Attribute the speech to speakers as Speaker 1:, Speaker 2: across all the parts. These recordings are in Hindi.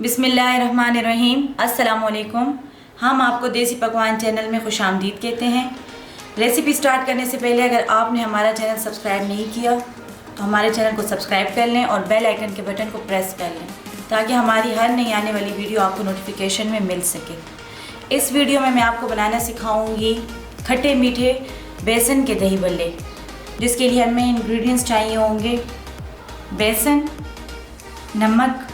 Speaker 1: बिस्मिल्लाहिर्रहमानिर्रहीम। अस्सलामुअलैकुम। हम आपको देसी पकवान चैनल में खुशामदीद कहते हैं। रेसिपी स्टार्ट करने से पहले अगर आपने हमारा चैनल सब्सक्राइब नहीं किया तो हमारे चैनल को सब्सक्राइब कर लें और बेल आइकन के बटन को प्रेस कर लें ताकि हमारी हर नई आने वाली वीडियो आपको नोटिफिकेशन में मिल सके। इस वीडियो में मैं आपको बनाना सिखाऊंगी खट्टे मीठे बेसन के दही बल्ले, जिसके लिए हमें इंग्रेडिएंट्स चाहिए होंगे बेसन, नमक,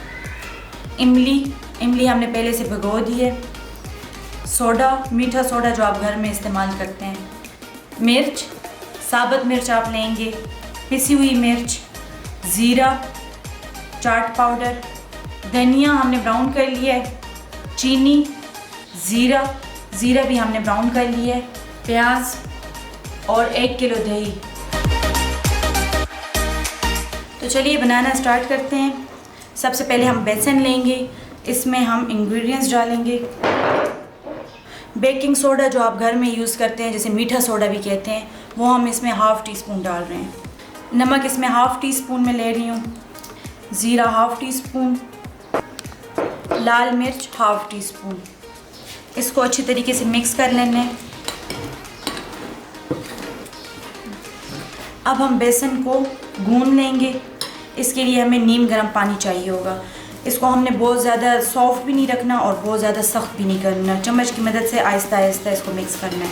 Speaker 1: इमली हमने पहले से भिगो दी है, सोडा, मीठा सोडा जो आप घर में इस्तेमाल करते हैं, मिर्च, साबुत मिर्च आप लेंगे, पिसी हुई मिर्च, ज़ीरा, चाट पाउडर, धनिया हमने ब्राउन कर लिया है, चीनी, ज़ीरा भी हमने ब्राउन कर लिया है, प्याज और 1 किलो दही। तो चलिए बनाना स्टार्ट करते हैं। सबसे पहले हम बेसन लेंगे, इसमें हम इंग्रेडिएंट्स डालेंगे। बेकिंग सोडा जो आप घर में यूज़ करते हैं, जैसे मीठा सोडा भी कहते हैं, वो हम इसमें ½ टीस्पून डाल रहे हैं। नमक इसमें ½ टीस्पून में ले रही हूँ, ज़ीरा ½ टीस्पून, लाल मिर्च ½ टीस्पून। इसको अच्छी तरीके से मिक्स कर लेना है। अब हम बेसन को गूंद लेंगे। इसके लिए हमें नीम गर्म पानी चाहिए होगा। इसको हमने बहुत ज़्यादा सॉफ्ट भी नहीं रखना और बहुत ज़्यादा सख्त भी नहीं करना। चम्मच की मदद से आहिस्ता आहिस्ता इसको मिक्स करना है।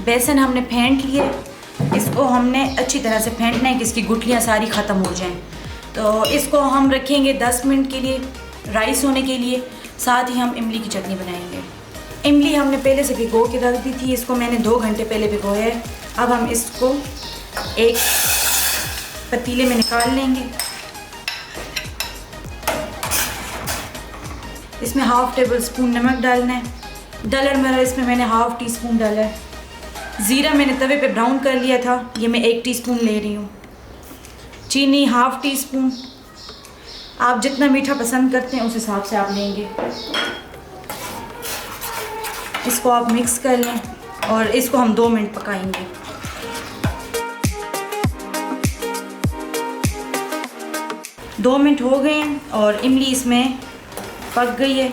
Speaker 1: बेसन हमने फेंट लिए, इसको हमने अच्छी तरह से फेंटना है कि इसकी गुठलियाँ सारी ख़त्म हो जाएं। तो इसको हम रखेंगे 10 मिनट के लिए राइस होने के लिए। साथ ही हम इमली की चटनी बनाएंगे। इमली हमने पहले से भिगो के रख दी थी, इसको मैंने 2 घंटे पहले भिगोया है। अब हम इसको एक पतीले में निकाल लेंगे। इसमें ½ टेबल स्पून नमक डालना है। डलर मेरा इसमें मैंने ½ टीस्पून डाला है। ज़ीरा मैंने तवे पे ब्राउन कर लिया था, ये मैं 1 टीस्पून ले रही हूँ। चीनी ½ टीस्पून। आप जितना मीठा पसंद करते हैं उस हिसाब से आप लेंगे। इसको आप मिक्स कर लें और इसको हम 2 मिनट पकाएंगे। दो मिनट हो गए हैं और इमली इसमें पक गई है।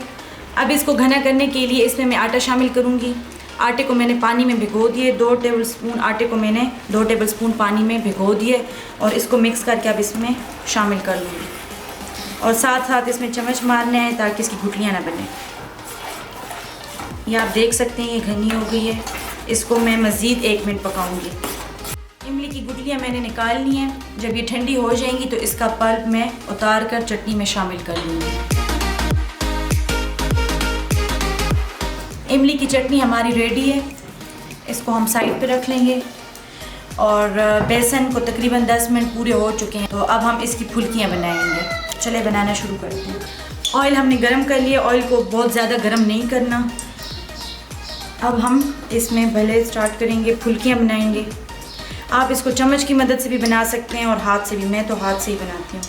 Speaker 1: अब इसको घना करने के लिए इसमें मैं आटा शामिल करूँगी। आटे को मैंने पानी में भिगो दिए, 2 टेबल स्पून आटे को मैंने 2 टेबल स्पून पानी में भिगो दिए और इसको मिक्स करके अब इसमें शामिल कर लूँगी। और साथ साथ इसमें चम्मच मारने हैं ताकि इसकी गुठलियाँ ना बने। ये आप देख सकते हैं ये घनी हो गई है। इसको मैं मज़ीद 1 मिनट पकाऊंगी। इमली की गुठलियाँ मैंने निकाल ली हैं। जब ये ठंडी हो जाएंगी तो इसका पल्प मैं उतार कर चटनी में शामिल कर लूँगी। इमली की चटनी हमारी रेडी है। इसको हम साइड पे रख लेंगे। और बेसन को तकरीबन 10 मिनट पूरे हो चुके हैं, तो अब हम इसकी फुल्कियाँ बनाएंगे। चले बनाना शुरू करते हैं। ऑयल हमने गरम कर लिया। ऑयल को बहुत ज़्यादा गरम नहीं करना। अब हम इसमें पहले स्टार्ट करेंगे, फुल्कियाँ बनाएंगे। आप इसको चम्मच की मदद से भी बना सकते हैं और हाथ से भी। मैं तो हाथ से ही बनाती हूँ।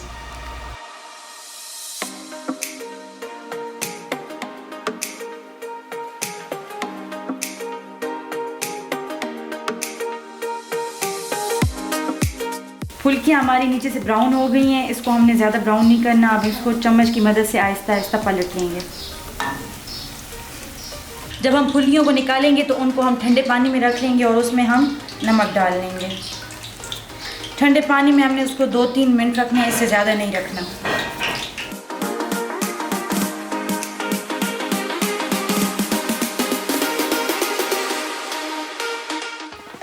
Speaker 1: फुल्कियाँ हमारी नीचे से ब्राउन हो गई हैं। इसको हमने ज़्यादा ब्राउन नहीं करना। अब इसको चम्मच की मदद से आहिस्ता आहिस्ता पलट लेंगे। जब हम फुल्कियों को निकालेंगे तो उनको हम ठंडे पानी में रख लेंगे और उसमें हम नमक डाल लेंगे। ठंडे पानी में हमने उसको 2-3 मिनट रखना है, इससे ज़्यादा नहीं रखना।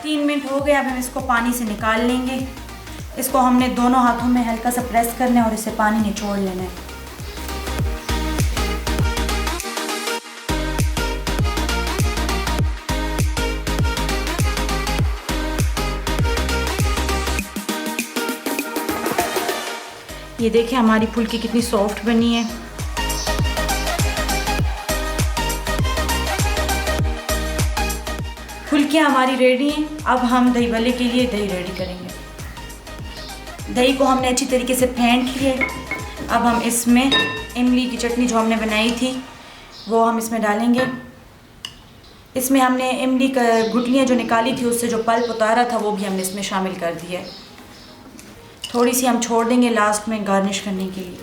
Speaker 1: तीन मिनट हो गए। अब हम इसको पानी से निकाल लेंगे। इसको हमने दोनों हाथों में हल्का सा प्रेस करना है और इससे पानी निचोड़ लेना है। ये देखिए हमारी फुल्की कितनी सॉफ्ट बनी है। फुल्कियाँ हमारी रेडी हैं। अब हम दही बल्ले के लिए दही रेडी करेंगे। दही को हमने अच्छी तरीके से फेंट लिया। अब हम इसमें इमली की चटनी जो हमने बनाई थी वो हम इसमें डालेंगे। इसमें हमने इमली का गुठलियाँ जो निकाली थी उससे जो पल्प उतारा था वो भी हमने इसमें शामिल कर दिया है। थोड़ी सी हम छोड़ देंगे लास्ट में गार्निश करने के लिए।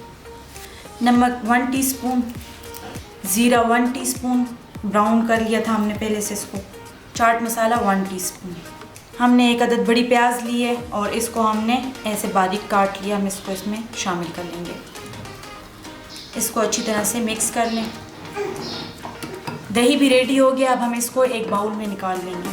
Speaker 1: नमक 1 टीस्पून, ज़ीरा 1 टीस्पून, ब्राउन कर लिया था हमने पहले से इसको। चाट मसाला 1 टीस्पून। हमने एक अदद बड़ी प्याज ली है और इसको हमने ऐसे बारीक काट लिया। हम इसको इसमें शामिल कर लेंगे। इसको अच्छी तरह से मिक्स कर लें। दही भी रेडी हो गया। अब हम इसको एक बाउल में निकाल लेंगे।